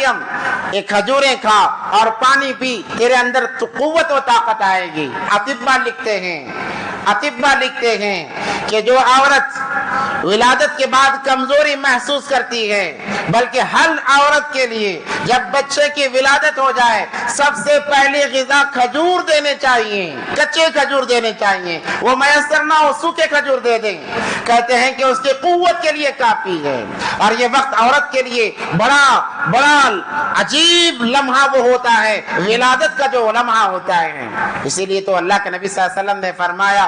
مریم ایک کھجوریں کھا اور پانی پی، تیرے اندر تو قوت و طاقت آئے گی۔ اطباء لکھتے ہیں کہ جو عورت ولادت کے بعد کمزوری محسوس کرتی ہے، بلکہ ہر عورت کے لیے جب بچے کی ولادت ہو جائے سب سے پہلی غذا کھجور دینے چاہیے، کچے کھجور دینے چاہیے، وہ میسر نہ ہو سوکھے کھجور دے دیں، کہتے ہیں کہ اس کی قوت کے لیے کافی ہے۔ اور یہ وقت عورت کے لیے بڑا عجیب لمحہ وہ ہوتا ہے، ولادت کا جو لمحہ ہوتا ہے۔ اسی لیے تو اللہ کے نبی صلی اللہ علیہ وسلم نے فرمایا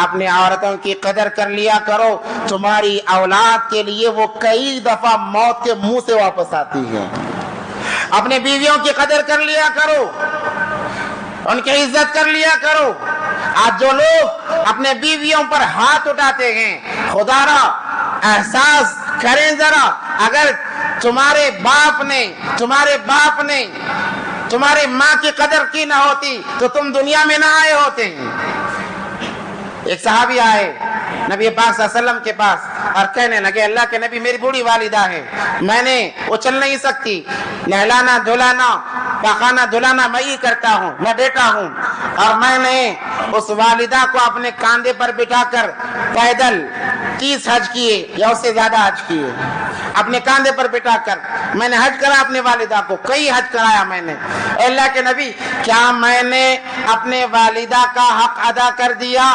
اپنی عورتوں کی قدر کر لیا کرو، تمہاری اولاد کے لیے وہ کئی دفعہ موت کے منہ سے واپس آتی ہے۔ اپنے بیویوں کی قدر کر لیا کرو، ان کی عزت کر لیا کرو۔ آج جو لوگ اپنے بیویوں پر ہاتھ اٹھاتے ہیں، خدا را احساس کریں ذرا، اگر تمہارے باپ نے تمہاری ماں کی قدر کی نہ ہوتی تو تم دنیا میں نہ آئے ہوتے ہیں۔ ایک صحابی آئے نبی پاک صلی اللہ علیہ وسلم کے پاس اور کہنے لگے اللہ کے نبی میری بوڑھی والدہ ہے، وہ چل نہیں سکتی، نہلانا دھلانا پاخانہ دھلانا میں ہی کرتا ہوں، میں بیٹا ہوں، اور میں نے اس والدہ کو اپنے کاندھے پر بٹھا کر پیدل 30 حج کیے یا اس سے زیادہ حج کیے، اپنے کاندھے پر بٹھا کر میں نے حج کرا اپنے والدہ کو، کئی حج کرایا میں نے۔ اللہ کے نبی کیا میں نے اپنے والدہ کا حق ادا کر دیا؟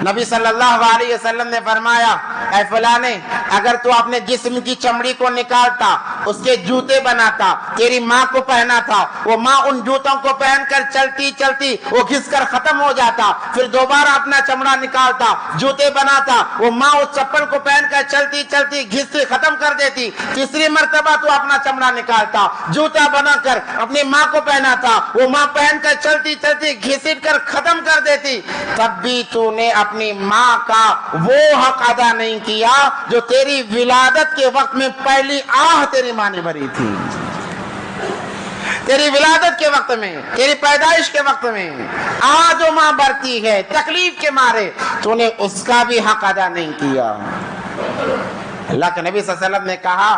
نبی صلی اللہ علیہ وسلم نے فرمایا اے فلانے، اگر تو اپنے جسم کی چمڑی کو نکالتا، اس کے جوتے بناتا، تیری ماں کو پہنا تھا، وہ ماں ان جوتوں کو پہن کر چلتی وہ گھس کر ختم ہو جاتا، پھر دوبارہ اپنا چمڑا نکالتا، جوتے بناتا، وہ ماں اس چپل کو پہن کر چلتی گھس ختم کر دیتی، تیسری مرتبہ تو اپنا چمڑا نکالتا، جوتا بنا کر اپنی ماں کو پہنا تھا، وہ ماں پہن کر چلتی گھسٹ کر ختم کر دیتی، تب بھی تو نے اپنی ماں کا وہ حق ادا نہیں کیا جو تیری ولادت کے وقت میں پہلی آہ تیری ماں نے بھری تھی۔ تیری ولادت کے وقت میں، تیری پیدائش کے وقت میں آج جو ماں بھرتی ہے تکلیف کے مارے، تو نے اس کا بھی حق ادا نہیں کیا۔ اللہ کے نبی صلی اللہ علیہ وسلم نے کہا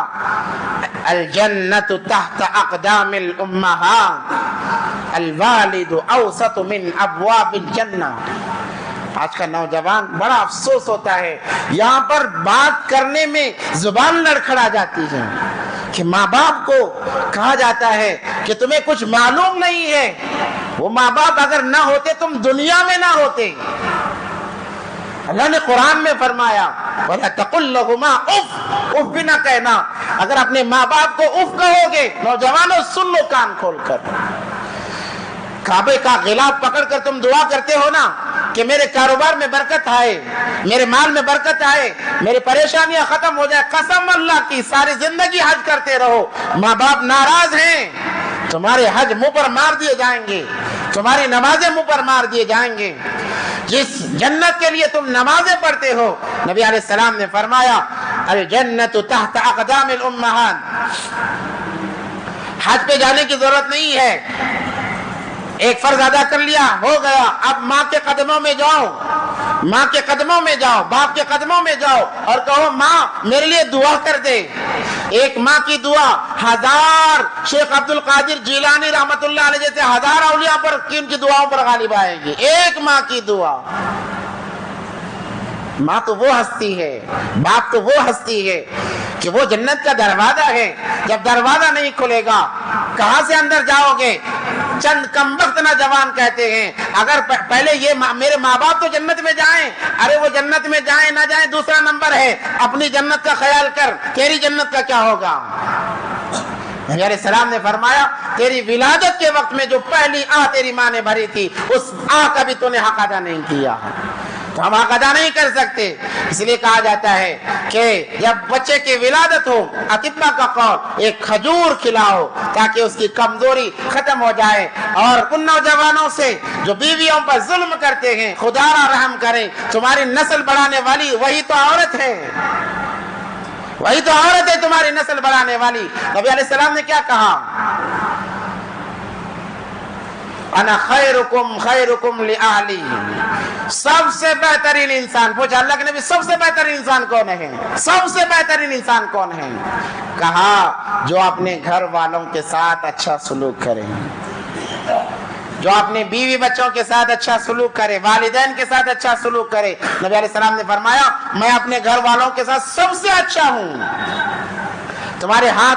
الجنت تحت اقدام الامہات، الوالد اوسط من ابواب الجنہ۔ آج کا نوجوان بڑا افسوس ہوتا ہے، یہاں پر بات کرنے میں زبان لڑکھڑا جاتی ہے کہ ماں باپ کو کہا جاتا ہے کہ تمہیں کچھ معلوم نہیں ہے، وہ ماں باپ اگر نہ ہوتے تم دنیا میں نہ ہوتے۔ اللہ نے قرآن میں فرمایا وَلَا تَقُلْ لَهُمَا اف بھی نہ کہنا۔ اگر اپنے ماں باپ کو اف کہو گے، نوجوانوں سن لو کان کھول کر، کعبے کا غلاف پکڑ کر تم دعا کرتے ہو نا کہ میرے کاروبار میں برکت آئے، میرے مال میں برکت آئے، میری پریشانیاں ختم ہو جائے، قسم اللہ کی ساری زندگی حج کرتے رہو، ماں باپ ناراض ہیں، تمہارے حج منہ پر مار دیے جائیں گے، تمہاری نمازیں منہ پر مار دیے جائیں گے۔ جس جنت کے لیے تم نمازیں پڑھتے ہو، نبی علیہ السلام نے فرمایا الجنت تحت اقدام الامہات۔ حج پہ جانے کی ضرورت نہیں ہے، ایک فرض ادا کر لیا ہو گیا، اب ماں کے قدموں میں جاؤ، ماں کے قدموں میں جاؤ، باپ کے قدموں میں جاؤ اور کہو ماں میرے لیے دعا کر دے۔ ایک ماں کی دعا ہزار شیخ عبد القادر جیلانی رحمت اللہ علیہ جیسے ہزار اولیاء پر ان کی دعاؤں پر غالب آئے گی، ایک ماں کی دعا۔ ماں تو وہ ہستی ہے، باپ تو وہ ہستی ہے کہ وہ جنت کا دروازہ ہے، جب دروازہ نہیں کھلے گا کہاں سے اندر جاؤ گے؟ چند کم وقت نوجوان کہتے ہیں اگر پہلے یہ میرے ماں باپ تو جنت میں جائیں، ارے وہ جنت میں جائیں نہ جائیں دوسرا نمبر ہے، اپنی جنت کا خیال کر، تیری جنت کا کیا ہوگا؟ نبی علیہ السلام نے فرمایا تیری ولادت کے وقت میں جو پہلی آہ تیری ماں نے بھری تھی، اس آہ کا بھی تو نے حق ادا نہیں کیا، تو ہم حق ادا نہیں کر سکتے۔ اس لیے کہا جاتا ہے کہ جب بچے کی ولادت ہو، اطباء کا قول ایک کھجور کھلاؤ تاکہ اس کی کمزوری ختم ہو جائے، اور ان نوجوانوں سے جو بیویوں پر ظلم کرتے ہیں خدا را رحم کریں، تمہاری نسل بڑھانے والی وہی تو عورت ہے، وہی تو عورت ہے تمہاری نسل بڑھانے والی۔ نبی علیہ السلام نے کیا کہا؟ انا خیرکم خیرکم لأہلی، سب سے بہترین انسان، پوچھا اللہ کے نبی سب سے بہترین انسان کون ہے؟ سب سے بہترین انسان کون ہے؟ کہا جو اپنے گھر والوں کے ساتھ اچھا سلوک کرے، جو اپنے بیوی بچوں کے ساتھ اچھا سلوک کرے، والدین کے ساتھ اچھا سلوک کرے۔ نبی علیہ السلام نے فرمایا میں اپنے گھر والوں کے ساتھ سب سے اچھا ہوں۔ تمہارے ہاتھ